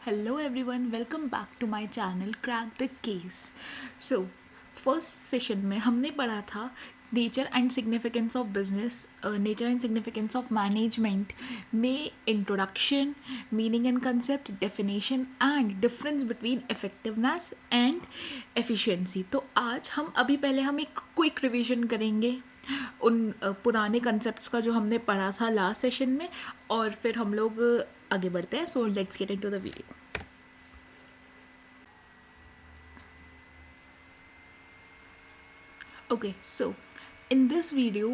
Hello everyone, welcome back to my channel Crack the Case. So, first session में हमने पढ़ा था nature and significance of business, nature and significance of management में introduction, meaning and concept, definition and difference between effectiveness and efficiency. तो आज हम एक quick revision करेंगे उन पुराने कंसेप्ट्स का जो हमने पढ़ा था लास्ट सेशन में, और फिर हम लोग आगे बढ़ते हैं. So let's get into the video. Okay, so in this video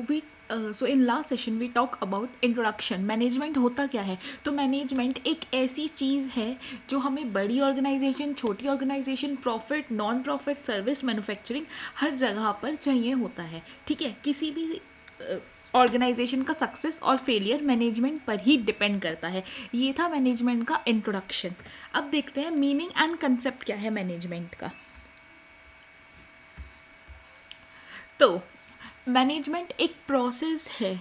so in last session we talk about introduction. Management होता क्या है? तो मैनेजमेंट एक ऐसी चीज़ है जो हमें बड़ी ऑर्गेनाइजेशन, छोटी organisation, profit, non profit, service, manufacturing, हर जगह पर चाहिए होता है. ठीक है, किसी भी ऑर्गेनाइजेशन का सक्सेस और फेलियर मैनेजमेंट पर ही डिपेंड करता है. ये था मैनेजमेंट का इंट्रोडक्शन. अब देखते हैं मीनिंग एंड कंसेप्ट क्या है मैनेजमेंट का. तो मैनेजमेंट एक प्रोसेस है,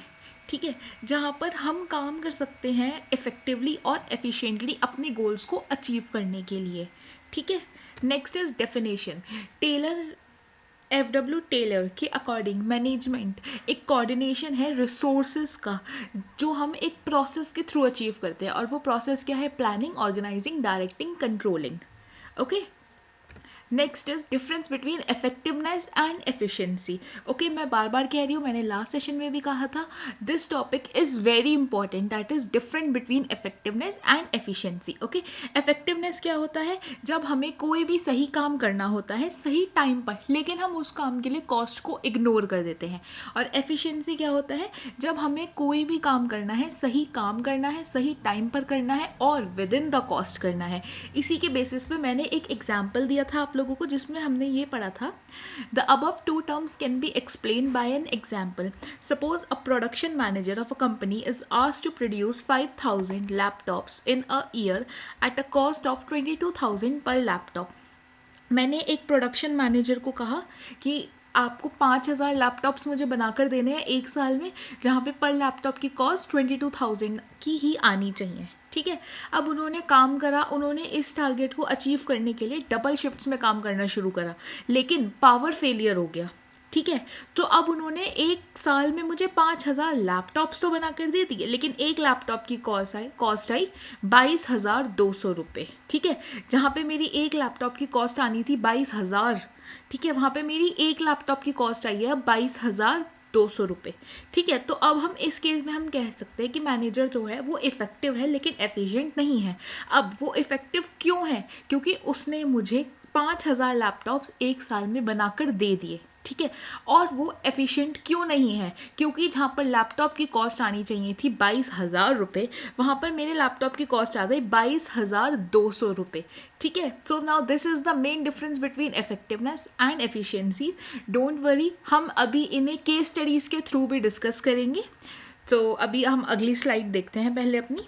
ठीक है, जहाँ पर हम काम कर सकते हैं इफ़ेक्टिवली और एफिशिएंटली अपने गोल्स को अचीव करने के लिए. ठीक है. Next is definition. Taylor F.W. Taylor के अकॉर्डिंग मैनेजमेंट एक कोऑर्डिनेशन है रिसोर्सेज का, जो हम एक प्रोसेस के थ्रू अचीव करते हैं. और वो प्रोसेस क्या है? Planning, organising, directing, controlling. Okay. Next is difference between effectiveness and efficiency. Okay, मैं बार बार कह रही हूँ, मैंने लास्ट सेशन में भी कहा था, this topic is very important, that is different between effectiveness and efficiency. Okay, effectiveness क्या होता है? जब हमें कोई भी सही काम करना होता है सही टाइम पर, लेकिन हम उस काम के लिए कॉस्ट को इग्नोर कर देते हैं. और एफिशिएंसी क्या होता है? जब हमें कोई भी काम करना है, सही काम करना है, सही टाइम पर करना है और विद इन द कॉस्ट करना है. इसी के बेसिस पे मैंने एक एग्जाम्पल दिया था आप लोगों को, जिसमें हमने ये पढ़ा था, the above two terms can be explain by an example. Suppose a production manager of a company is asked to produce 5,000 laptops in a year at a cost of 22,000 per laptop. मैंने एक production manager को कहा कि आपको 5,000 laptops मुझे बनाकर देने हैं एक साल में, जहाँ पे पर लैपटॉप की कॉस्ट 22,000 की ही आनी चाहिए. ठीक है. अब उन्होंने काम करा, उन्होंने इस टारगेट को अचीव करने के लिए डबल शिफ्ट्स में काम करना शुरू करा, लेकिन पावर फेलियर हो गया. ठीक है. तो अब उन्होंने एक साल में मुझे 5,000 लैपटॉप्स तो बना कर दे दिए, लेकिन एक लैपटॉप की कॉस्ट आई 22,200 रुपये. ठीक है. जहाँ पे मेरी एक लैपटॉप की कॉस्ट आनी थी 22,000, ठीक है, वहाँ पे मेरी एक लैपटॉप की कॉस्ट आई है 22,200 रुपये. ठीक है. तो अब हम इस केस में हम कह सकते हैं कि मैनेजर जो है वो इफ़ेक्टिव है लेकिन एफिशिएंट नहीं है. अब वो इफ़ेक्टिव क्यों है? क्योंकि उसने मुझे 5,000 लैपटॉप्स एक साल में बनाकर दे दिए. ठीक है. और वो एफिशिएंट क्यों नहीं है? क्योंकि जहाँ पर लैपटॉप की कॉस्ट आनी चाहिए थी 22,000 रुपये, वहाँ पर मेरे लैपटॉप की कॉस्ट आ गई 22,200 रुपये. ठीक है. So now this is the main difference between effectiveness and efficiency. Don't worry, हम अभी इन्हें केस स्टडीज़ के थ्रू भी डिस्कस करेंगे. तो अभी हम अगली स्लाइड देखते हैं पहले अपनी.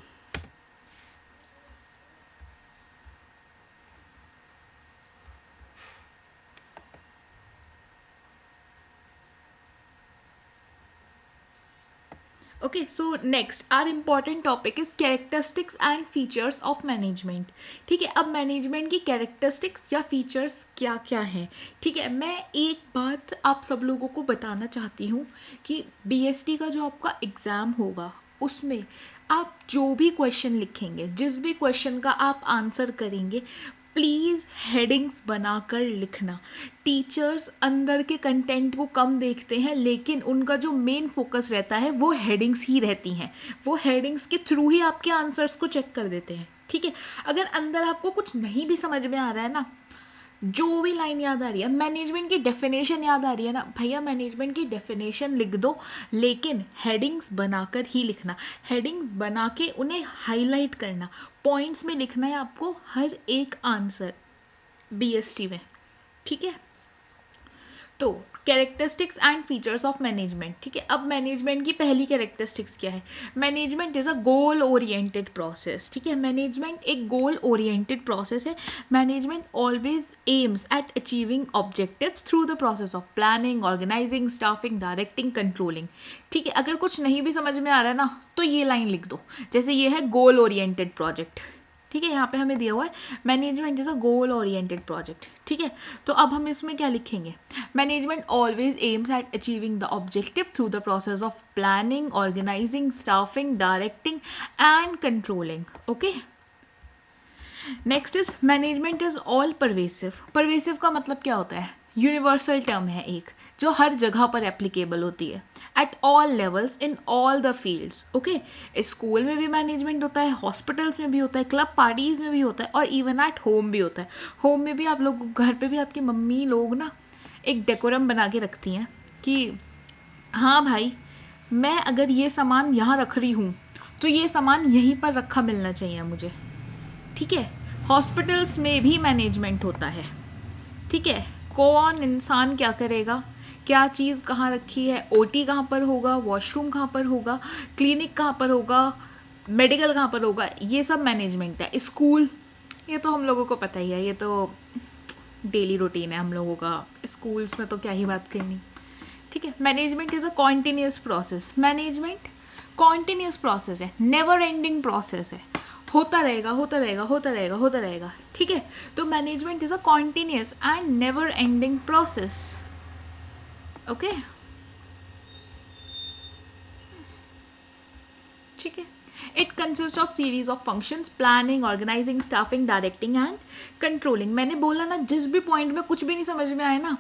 Okay, so next are important topic is characteristics and features of management. ठीक है. अब मैनेजमेंट की कैरेक्टरिस्टिक्स या फीचर्स क्या क्या हैं? ठीक है. मैं एक बात आप सब लोगों को बताना चाहती हूँ कि बीएसटी का जो आपका एग्ज़ाम होगा, उसमें आप जो भी क्वेश्चन लिखेंगे, जिस भी क्वेश्चन का आप आंसर करेंगे, प्लीज़ हेडिंग्स बनाकर लिखना. टीचर्स अंदर के कंटेंट को कम देखते हैं, लेकिन उनका जो मेन फोकस रहता है वो हेडिंग्स ही रहती हैं. वो हेडिंग्स के थ्रू ही आपके आंसर्स को चेक कर देते हैं. ठीक है. अगर अंदर आपको कुछ नहीं भी समझ में आ रहा है ना, जो भी लाइन याद आ रही है, मैनेजमेंट की डेफिनेशन याद आ रही है ना, भैया मैनेजमेंट की डेफिनेशन लिख दो, लेकिन हेडिंग्स बनाकर ही लिखना. हेडिंग्स बना के उन्हें हाईलाइट करना, पॉइंट्स में लिखना है आपको हर एक आंसर बीएसटी में. ठीक है. तो characteristics and features of management. ठीक है. अब मैनेजमेंट की पहली कैरेक्टरिस्टिक्स क्या है? Management is a goal oriented process. ठीक है. मैनेजमेंट एक गोल ओरिएंटेड प्रोसेस है. Management always aims at achieving objectives through the process of planning, organising, staffing, directing, controlling. ठीक है. अगर कुछ नहीं भी समझ में आ रहा है ना, तो ये लाइन लिख दो. जैसे ये है गोल ओरिएंटेड प्रोजेक्ट. ठीक है, यहाँ पे हमें दिया हुआ है management is a goal oriented project. ठीक है, तो अब हम इसमें क्या लिखेंगे, management always aims at achieving the objective through the process of planning, organising, staffing, directing and controlling. Okay, next is management is all pervasive. Pervasive का मतलब क्या होता है, यूनिवर्सल टर्म है एक, जो हर जगह पर एप्लीकेबल होती है, at all levels in all the fields. Okay, school में भी मैनेजमेंट होता है, हॉस्पिटल्स में भी होता है, क्लब पार्टीज में भी होता है, और इवन एट होम भी होता है। होम में भी आप लोग, घर पे भी आपकी मम्मी लोग ना एक डेकोरम बना के रखती हैं कि हाँ भाई, मैं अगर ये सामान यहाँ रख रही हूँ तो ये सामान यहीं पर रखा मिलना चाहिए मुझे। ठीक है, हॉस्पिटल्स में भी मैनेजमेंट होता है। ठीक है, कौन इंसान क्या करेगा, क्या चीज़ कहाँ रखी है, ओटी कहाँ पर होगा, वॉशरूम कहाँ पर होगा, क्लिनिक कहाँ पर होगा, मेडिकल कहाँ पर होगा, ये सब मैनेजमेंट है। स्कूल, ये तो हम लोगों को पता ही है, ये तो डेली रूटीन है हम लोगों का, स्कूल्स में तो क्या ही बात करनी। ठीक है, management is a continuous process. Management continuous process है, नेवर एंडिंग प्रोसेस है, होता रहेगा होता रहेगा होता रहेगा होता रहेगा। ठीक है, तो management is a continuous and never ending process. Okay, ठीक है, it consist of series of functions, planning, organising, staffing, directing and controlling. मैंने बोला ना, जिस भी पॉइंट में कुछ भी नहीं समझ में आए ना,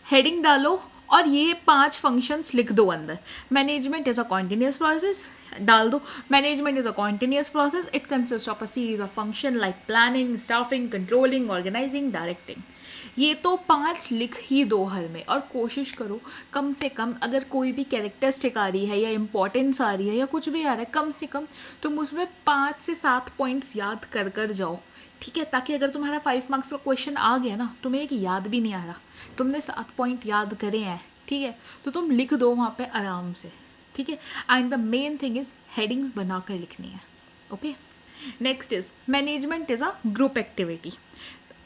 हेडिंग डालो और ये 5 फंक्शंस लिख दो अंदर। Management is a continuous process, डाल दो, management is a continuous process, it consist of a series of function like planning, staffing, controlling, organising, directing. ये तो 5 लिख ही दो हर में, और कोशिश करो कम से कम, अगर कोई भी कैरेक्टरिस्टिक आ रही है या इंपॉर्टेंस आ रही है या कुछ भी आ रहा है, कम से कम तुम उसमें 5 से 7 पॉइंट्स याद कर कर जाओ। ठीक है, ताकि अगर तुम्हारा 5 मार्क्स का क्वेश्चन आ गया ना, तुम्हें एक याद भी नहीं आ रहा, तुमने 7 पॉइंट याद करे हैं, ठीक है, तो तुम लिख दो वहाँ पे आराम से। ठीक है, and the main thing is headings बना कर लिखनी है। Okay, next is management is a group activity.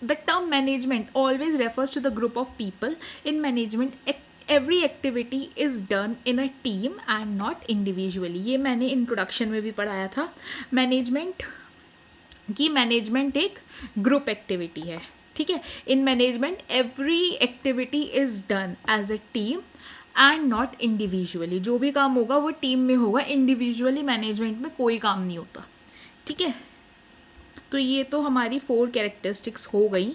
The term management always refers to the group of people. In management, every activity is done in a team and not individually. ये मैंने introduction में भी पढ़ाया था, management की management एक group activity है। ठीक है, in management every activity is done as a team and not individually. जो भी काम होगा वो टीम में होगा, इंडिविजुअली मैनेजमेंट में कोई काम नहीं होता। ठीक है, तो ये तो हमारी 4 कैरेक्टरिस्टिक्स हो गई।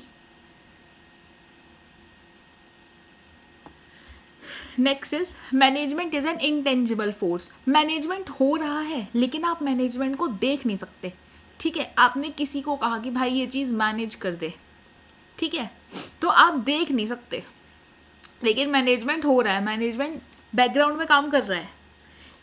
Next is management is an intangible force. Management हो रहा है लेकिन आप मैनेजमेंट को देख नहीं सकते। ठीक है, आपने किसी को कहा कि भाई ये चीज़ मैनेज कर दे, ठीक है, तो आप देख नहीं सकते, लेकिन मैनेजमेंट हो रहा है, मैनेजमेंट बैकग्राउंड में काम कर रहा है।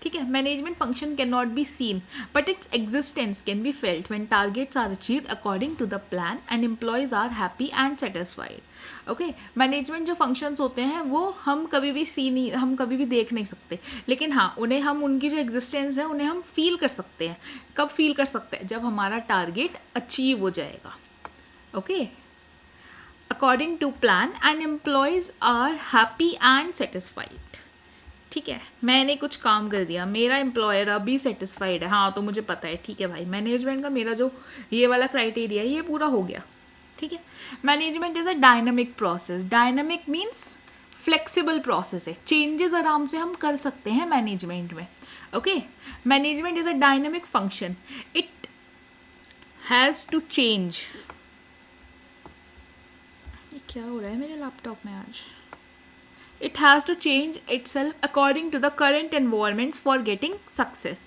ठीक है, management function can not be seen but its existence can be felt when targets are achieved according to the plan and employees are happy and satisfied. Okay, management जो फंक्शंस होते हैं वो हम कभी भी सी नहीं, हम कभी भी देख नहीं सकते, लेकिन हाँ उन्हें हम, उनकी जो एग्जिस्टेंस है उन्हें हम फील कर सकते हैं। कब फील कर सकते हैं, जब हमारा टारगेट अचीव हो जाएगा। Okay, according to plan and employees are happy and satisfied. ठीक है, मैंने कुछ काम कर दिया, मेरा एम्प्लॉयर अभी सेटिस्फाइड है, हाँ तो मुझे पता है, ठीक है भाई, मैनेजमेंट का मेरा जो ये वाला क्राइटेरिया है ये पूरा हो गया। ठीक है, management is a dynamic process. Dynamic means flexible process है, चेंजेस आराम से हम कर सकते हैं मैनेजमेंट में। Okay, management is a dynamic function, it has to change. क्या हो रहा है मेरे लैपटॉप में आज? It has to change itself according to the current environments for getting success.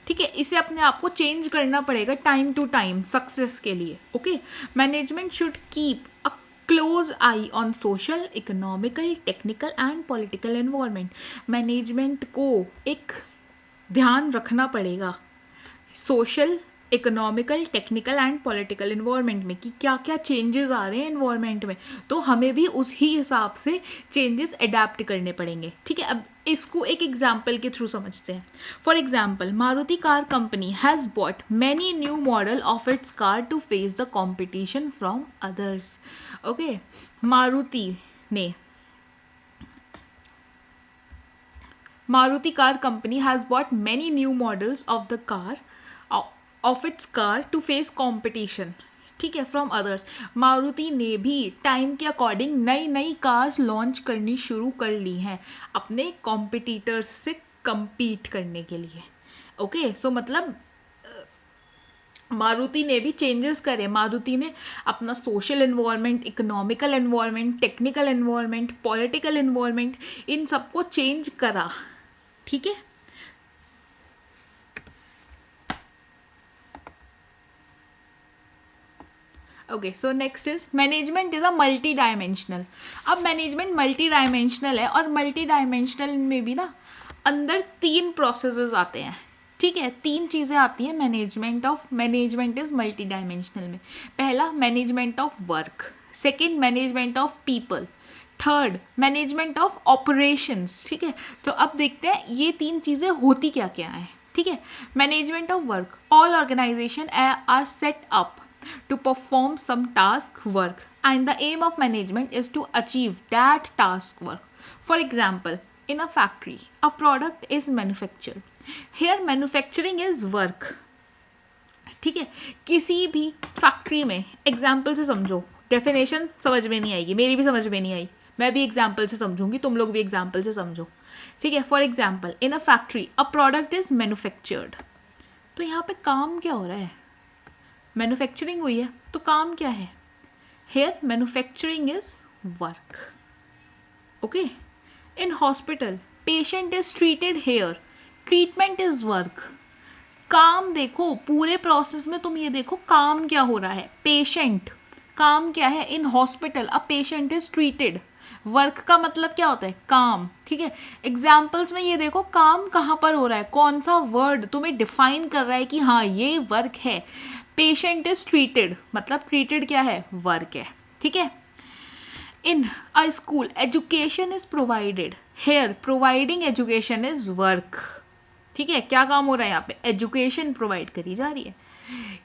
ठीक है, इसे अपने आप को चेंज करना पड़ेगा टाइम टू टाइम सक्सेस के लिए। Okay, management should keep a close I on social, economical, technical and political environment. Management को एक ध्यान रखना पड़ेगा social, economical, technical and political environment में कि क्या क्या चेंजेस आ रहे हैं इन्वायरमेंट में, तो हमें भी उसी हिसाब से चेंजेस अडेप्ट करने पड़ेंगे। ठीक है, अब इसको एक एग्जाम्पल के थ्रू समझते हैं। For example, Maruti car company has bought many new model of its car to face the competition from others. Okay, Maruti car company has bought many new models of the car of its car to face competition, ठीक है, from others. Maruti ने भी time के according नई नई cars launch करनी शुरू कर ली हैं अपने कॉम्पिटिटर्स से compete करने के लिए। ओके, सो मतलब मारुति ने भी चेंजेस करे। मारुति ने अपना social environment, economical environment, technical environment, political environment, इन सबको चेंज करा, ठीक है। Okay, so next is management is a multi dimensional. अब मैनेजमेंट मल्टी डायमेंशनल है, और मल्टी डायमेंशनल में भी ना अंदर 3 प्रोसेसेस आते हैं, ठीक है, 3 चीज़ें आती हैं मैनेजमेंट इज मल्टी डायमेंशनल में। पहला management of work, second management of people, third management of operations, ठीक है। तो अब देखते हैं ये 3 चीज़ें होती क्या क्या हैं, ठीक है। Management of work, all organisation are set up to perform some task work, and the aim of management is to achieve that task work. For example, in a factory a product is manufactured. Here manufacturing is work, ठीक है। किसी भी factory में, example से समझो, definition समझ में नहीं आएगी, मेरी भी समझ में नहीं आई, मैं भी एग्जाम्पल से समझूंगी, तुम लोग भी एग्जाम्पल से समझो, ठीक है। For example, in a factory a product is manufactured. तो यहाँ पे काम क्या हो रहा है, मैन्युफैक्चरिंग हुई है, तो काम क्या है, here manufacturing is work. Okay, in hospital patient is treated, here treatment is work. काम देखो, पूरे प्रोसेस में तुम ये देखो काम क्या हो रहा है, पेशेंट, काम क्या है, in hospital a patient is treated, work का मतलब क्या होता है, काम, ठीक है। एग्जाम्पल्स में ये देखो काम कहाँ पर हो रहा है, कौन सा वर्ड तुम्हें डिफाइन कर रहा है कि हाँ ये वर्क है। पेशेंट इज ट्रीटेड, मतलब ट्रीटेड क्या है, वर्क है, ठीक है। In a school education is provided, here providing education is work, ठीक है। क्या काम हो रहा है यहाँ पे, एजुकेशन प्रोवाइड करी जा रही है।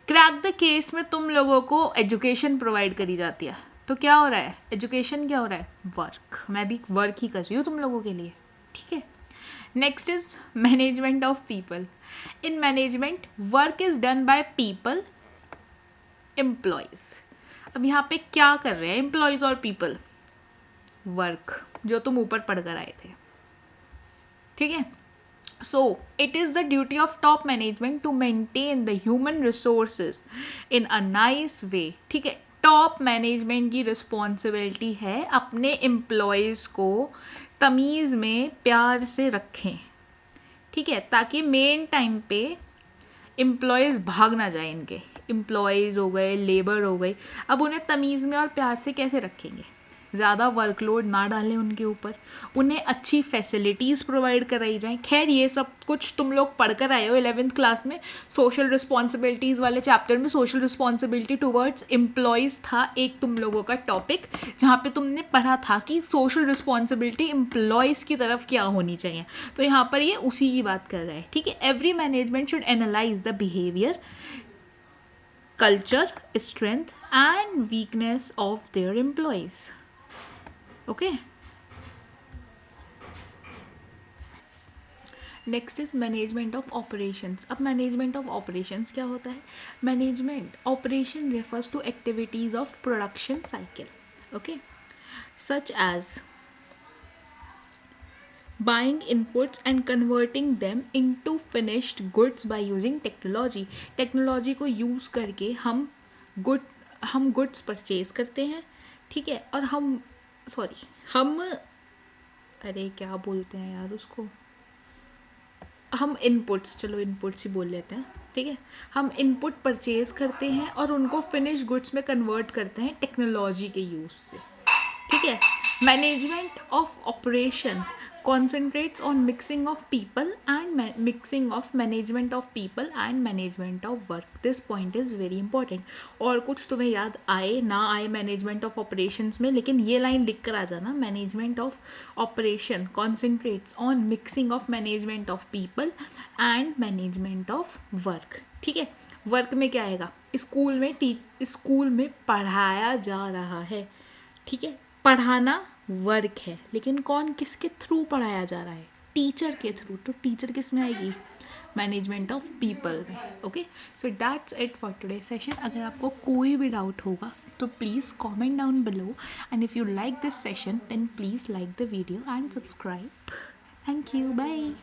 क्रैक द केस में तुम लोगों को एजुकेशन प्रोवाइड करी जाती है, तो क्या हो रहा है, एजुकेशन क्या हो रहा है, वर्क। मैं भी वर्क ही कर रही हूँ तुम लोगों के लिए, ठीक है। Next is management of people. In management work is done by people, employees. अब यहाँ पे क्या कर रहे हैं एम्प्लॉयज और पीपल, वर्क, जो तुम ऊपर पढ़कर आए थे, ठीक है। So it is the duty of top management to maintain the human resources in a nice way, ठीक है। टॉप मैनेजमेंट की रिस्पॉन्सिबिलिटी है अपने एम्प्लॉयज़ को तमीज़ में प्यार से रखें, ठीक है, ताकि मेन टाइम पे एम्प्लॉयज़ भाग ना जाए इनके, एम्प्लॉयज़ हो गए, लेबर हो गई, अब उन्हें तमीज़ में और प्यार से कैसे रखेंगे, ज़्यादा वर्कलोड ना डालें उनके ऊपर, उन्हें अच्छी फैसिलिटीज़ प्रोवाइड कराई जाएं। खैर ये सब कुछ तुम लोग पढ़कर आए हो 11th क्लास में, सोशल रिस्पॉन्सिबिलिटीज़ वाले चैप्टर में सोशल रिस्पॉन्सिबिलिटी टुवर्ड्स एम्प्लॉयज़ था एक तुम लोगों का टॉपिक, जहाँ पे तुमने पढ़ा था कि सोशल रिस्पॉन्सिबिलिटी एम्प्लॉयज़ की तरफ क्या होनी चाहिए। तो यहाँ पर ये उसी की बात कर रहा है, ठीक है। Every management should analyse the behaviour, culture, strength and weakness of their employees. Okay. Next is management of operations. अब मैनेजमेंट ऑफ ऑपरेशंस क्या होता है, management operation refers to activities of production cycle, okay, such as buying inputs and converting them into finished goods by using technology। Technology को use करके हम goods purchase करते हैं, ठीक है, और हम अरे क्या बोलते हैं यार उसको, हम इनपुट्स, चलो इनपुट्स ही बोल लेते हैं, ठीक है। हम इनपुट परचेज करते हैं और उनको फिनिश गुड्स में कन्वर्ट करते हैं टेक्नोलॉजी के यूज़ से, ठीक है। Management of operation concentrates on mixing of people and mixing of management of people and management of work. This point is very important. और कुछ तुम्हें याद आए ना आए मैनेजमेंट ऑफ ऑपरेशंस में, लेकिन ये लाइन लिख कर आ जाना, management of operation concentrates on mixing of management of people and management of work, ठीक है। वर्क में क्या आएगा, स्कूल में पढ़ाया जा रहा है, ठीक है, पढ़ाना वर्क है, लेकिन कौन किसके थ्रू पढ़ाया जा रहा है, टीचर के थ्रू। तो टीचर किस में आएगी, मैनेजमेंट ऑफ पीपल में. Okay, so that's it for today session. अगर आपको कोई भी डाउट होगा तो please comment down below, and if you like this session then please like the video and subscribe. Thank you, bye.